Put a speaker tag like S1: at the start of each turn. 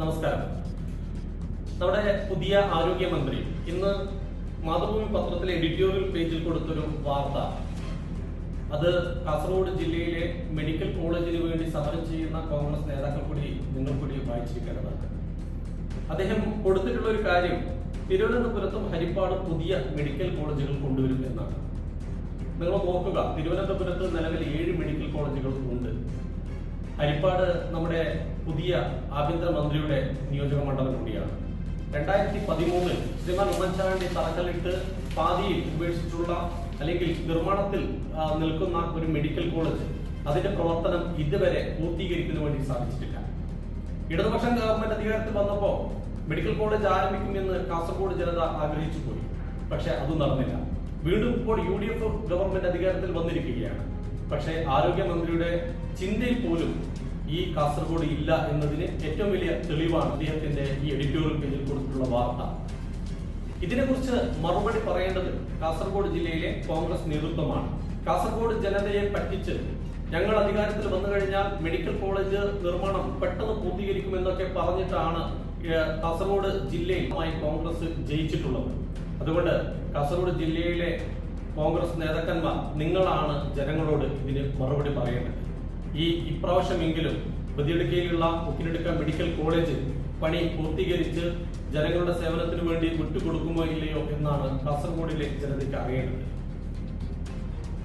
S1: നമസ്കാരം. നമ്മുടെ പുതിയ ആരോഗ്യമന്ത്രി ഇന്ന് മാതൃഭൂമി പത്രത്തിലെ എഡിറ്റോറിയൽ പേജിൽ കൊടുത്തൊരു വാർത്ത, അത് കാസർഗോഡ് ജില്ലയിലെ മെഡിക്കൽ കോളേജിന് വേണ്ടി സമരം ചെയ്യുന്ന കോൺഗ്രസ് നേതാക്കൾ കൂടി നിങ്ങൾ കൂടി വായിച്ചിരിക്കേണ്ടതാണ്. അദ്ദേഹം കൊടുത്തിട്ടുള്ള ഒരു കാര്യം, തിരുവനന്തപുരത്തും ഹരിപ്പാടും പുതിയ മെഡിക്കൽ കോളേജുകൾ കൊണ്ടുവരും എന്നാണ്. നിങ്ങൾ നോക്കുക, തിരുവനന്തപുരത്ത് നിലവിൽ 7 മെഡിക്കൽ കോളേജുകൾ ഉണ്ട്. ഹരിപ്പാട് നമ്മുടെ പുതിയ ആഭ്യന്തരമന്ത്രിയുടെ നിയോജക മണ്ഡലം കൂടിയാണ്. 2013 ശ്രീമാൻ ഉമ്മൻചാണ്ടി തറക്കല്ലിട്ട് പാതിയിൽ ഉപേക്ഷിച്ചുള്ള അല്ലെങ്കിൽ നിർമ്മാണത്തിൽ നിൽക്കുന്ന ഒരു മെഡിക്കൽ കോളേജ്, അതിന്റെ പ്രവർത്തനം ഇതുവരെ പൂർത്തീകരിക്കുന്നതിന് വേണ്ടി സാധിച്ചിട്ടില്ല. ഇടതുപക്ഷം ഗവൺമെന്റ് അധികാരത്തിൽ വന്നപ്പോൾ മെഡിക്കൽ കോളേജ് ആരംഭിക്കുമെന്ന് കാസർഗോഡ് ജനത ആഗ്രഹിച്ചു പോയി. പക്ഷെ അത് നടന്നില്ല. വീണ്ടും ഇപ്പോൾ UDF ഗവൺമെന്റ് അധികാരത്തിൽ വന്നിരിക്കുകയാണ്. പക്ഷേ ആരോഗ്യമന്ത്രിയുടെ ചിന്തയിൽ പോലും ഈ കാസർഗോഡ് ഇല്ല എന്നതിന് ഏറ്റവും വലിയ തെളിവാണ് അദ്ദേഹത്തിന്റെ ഈ എഡിറ്റോറിയൽ പേജിൽ കൊടുത്തിട്ടുള്ള വാർത്ത. ഇതിനെക്കുറിച്ച് മറുപടി പറയേണ്ടത് കാസർഗോഡ് ജില്ലയിലെ കോൺഗ്രസ് നേതൃത്വമാണ്. കാസർഗോഡ് ജനതയെ പറ്റിച്ച് ഞങ്ങൾ അധികാരത്തിൽ വന്നു കഴിഞ്ഞാൽ മെഡിക്കൽ കോളേജ് നിർമ്മാണം പെട്ടെന്ന് പൂർത്തീകരിക്കുമെന്നൊക്കെ പറഞ്ഞിട്ടാണ് കാസർഗോഡ് ജില്ലയുമായി കോൺഗ്രസ് ജയിച്ചിട്ടുള്ളത്. അതുകൊണ്ട് കാസർഗോഡ് ജില്ലയിലെ കോൺഗ്രസ് നേതാക്കന്മാർ, നിങ്ങളാണ് ജനങ്ങളോട് ഇതിന് മറുപടി പറയേണ്ടത്. ഇപ്രാവശ്യമെങ്കിലും ബദിയടുക്കയിലുള്ള ഉക്കിനെടുക്ക മെഡിക്കൽ കോളേജ് പണി പൂർത്തീകരിച്ച് ജനങ്ങളുടെ സേവനത്തിന് വേണ്ടി വിട്ടുകൊടുക്കുമോ ഇല്ലയോ എന്നാണ് കാസർഗോഡിലെ ജനതയ്ക്ക് അറിയേണ്ടത്.